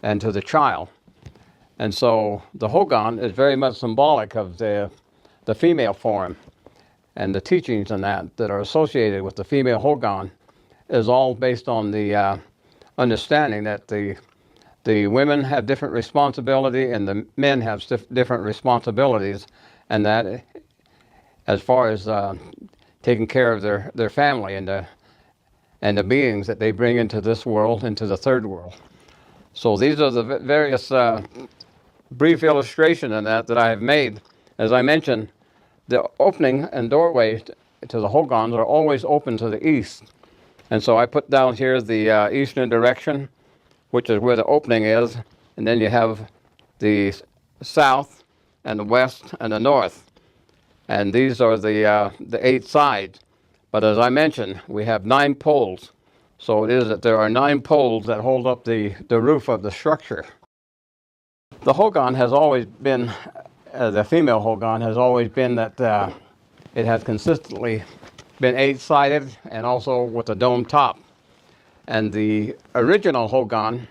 and to the child. And so the Hogan is very much symbolic of the female form, and the teachings and that are associated with the female Hogan is all based on the understanding that the women have different responsibility and the men have different responsibilities, and that as far as taking care of their family and the beings that they bring into this world, into the third world. So these are the various brief illustration in that I have made. As I mentioned, the opening and doorway to the Hogans are always open to the east. And so I put down here the eastern direction, which is where the opening is, and then you have the south and the west and the north. And these are the 8 sides. But as I mentioned, we have 9 poles. So it is that there are 9 poles that hold up the roof of the structure. The Hogan has always been, the female Hogan has always been that it has consistently been 8-sided and also with a dome top. And the original Hogan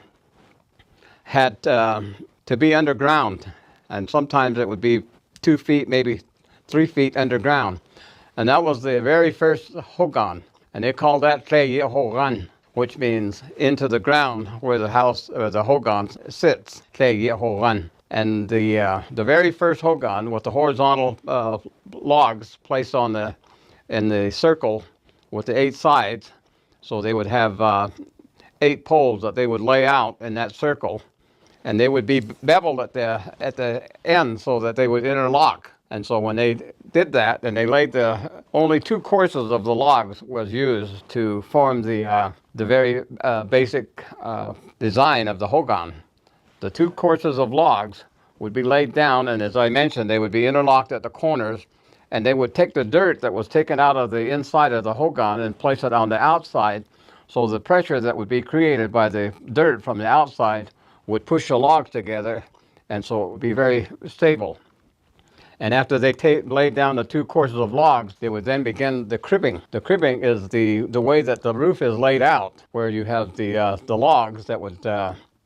had to be underground, and sometimes it would be 2 feet, maybe 3 feet underground. And that was the very first Hogan, and they called that Tleye Hogan, which means into the ground where the house or the Hogan sits, Tleye Hogan. And the very first Hogan with the horizontal logs placed in the circle with the 8 sides, so they would have 8 poles that they would lay out in that circle, and they would be beveled at the end so that they would interlock. And so when they did that, and they laid only 2 courses of the logs was used to form the very basic design of the Hogan. The 2 courses of logs would be laid down, and as I mentioned, they would be interlocked at the corners, and they would take the dirt that was taken out of the inside of the Hogan and place it on the outside, so the pressure that would be created by the dirt from the outside would push the logs together, and so it would be very stable. And after they laid down the 2 courses of logs, they would then begin the cribbing. The cribbing is the way that the roof is laid out, where you have the logs that would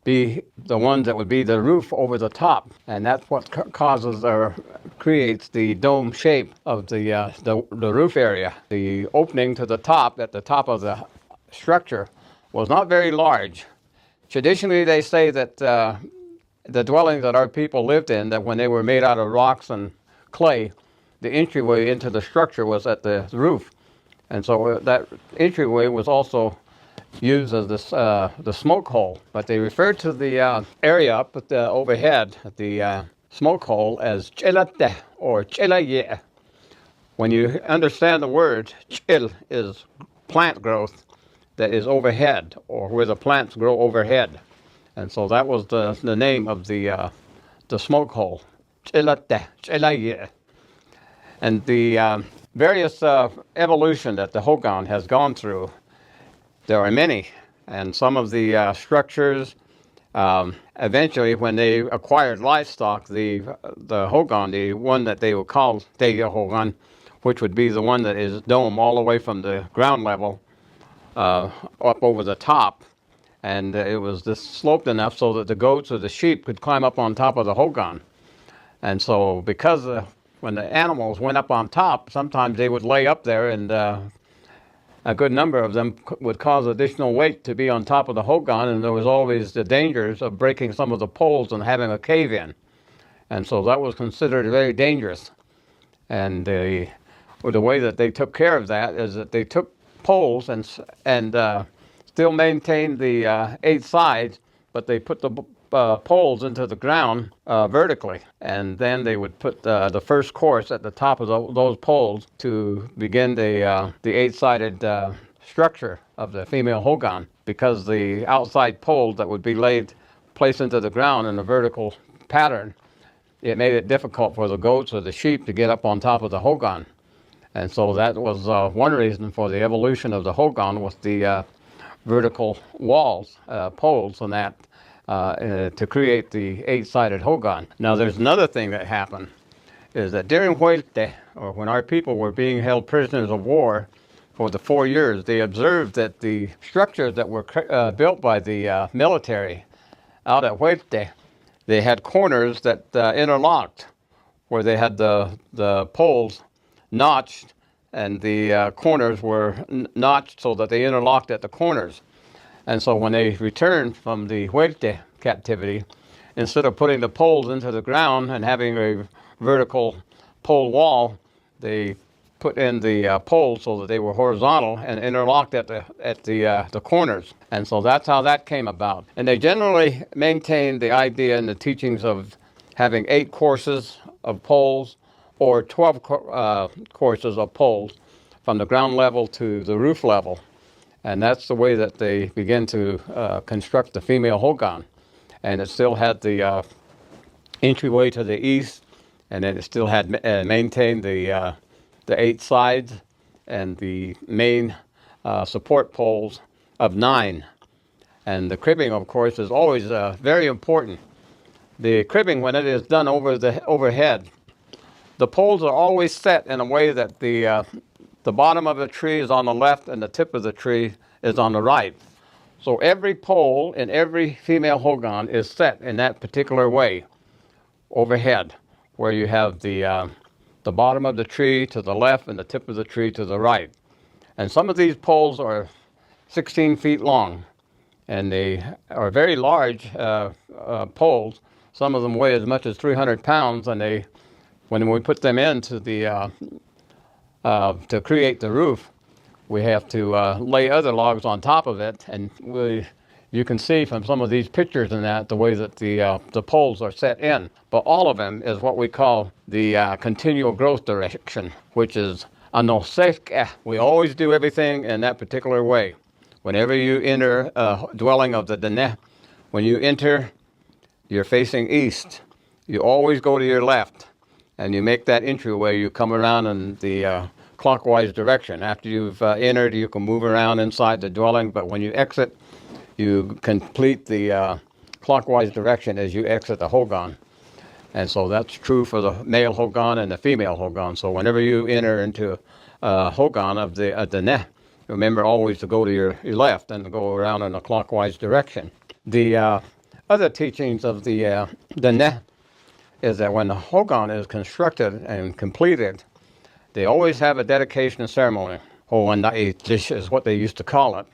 be the ones that would be the roof over the top, and that's what causes or creates the dome shape of the roof area. The opening to the top, at the top of the structure, was not very large. Traditionally, they say that the dwellings that our people lived in, that when they were made out of rocks and clay, the entryway into the structure was at the roof, and so that entryway was also used as the smoke hole. But they referred to the area up at the overhead, the smoke hole, as chilate or chilaye. When you understand the word, chil is plant growth that is overhead, or where the plants grow overhead. And so that was the name of the smoke hole, chilaye. And the various evolution that the Hogan has gone through, there are many. And some of the structures, eventually when they acquired livestock, the Hogan, the one that they would call Tleye Hogan, which would be the one that is dome all the way from the ground level up over the top, and it was just sloped enough so that the goats or the sheep could climb up on top of the Hogan. And so because when the animals went up on top, sometimes they would lay up there, and a good number of them would cause additional weight to be on top of the Hogan, and there was always the dangers of breaking some of the poles and having a cave-in. And so that was considered very dangerous. And the way that they took care of that is that they took poles and still maintained the 8 sides, but they put the poles into the ground vertically, and then they would put the first course at the top of those poles to begin the 8-sided structure of the female Hogan, because the outside poles that would be placed into the ground in a vertical pattern, it made it difficult for the goats or the sheep to get up on top of the Hogan. And so that was one reason for the evolution of the Hogan, was the vertical walls, poles, and that to create the 8-sided Hogan. Now, there's another thing that happened, is that during Huelte, or when our people were being held prisoners of war for the 4 years, they observed that the structures that were built by the military out at Huete, they had corners that interlocked, where they had the poles notched, and the corners were notched so that they interlocked at the corners. And so when they returned from the Huete captivity, instead of putting the poles into the ground and having a vertical pole wall, they put in the poles so that they were horizontal and interlocked at the corners. And so that's how that came about. And they generally maintained the idea and the teachings of having 8 courses of poles or 12 courses of poles from the ground level to the roof level. And that's the way that they began to construct the female hogan. And it still had the entryway to the east, and then it still had maintained the 8 sides and the main support poles of 9. And the cribbing, of course, is always very important. The cribbing, when it is done overhead, the poles are always set in a way that the bottom of the tree is on the left and the tip of the tree is on the right. So every pole in every female hogan is set in that particular way overhead, where you have the bottom of the tree to the left and the tip of the tree to the right. And some of these poles are 16 feet long, and they are very large poles. Some of them weigh as much as 300 pounds, and when we put them into to create the roof, we have to lay other logs on top of it, and you can see from some of these pictures and that the way that the poles are set in. But all of them is what we call the continual growth direction, which is a nosek. We always do everything in that particular way. Whenever you enter a dwelling of the Dene, when you enter, you're facing east. You always go to your left, and you make that entryway. You come around in the clockwise direction. After you've entered, you can move around inside the dwelling, but when you exit, you complete the clockwise direction as you exit the hogan. And so that's true for the male hogan and the female hogan. So whenever you enter into a hogan of the Neh, remember always to go to your left and to go around in a clockwise direction. The other teachings of the Neh is that when the hogan is constructed and completed, they always have a dedication ceremony. Ho'anda'i is what they used to call it.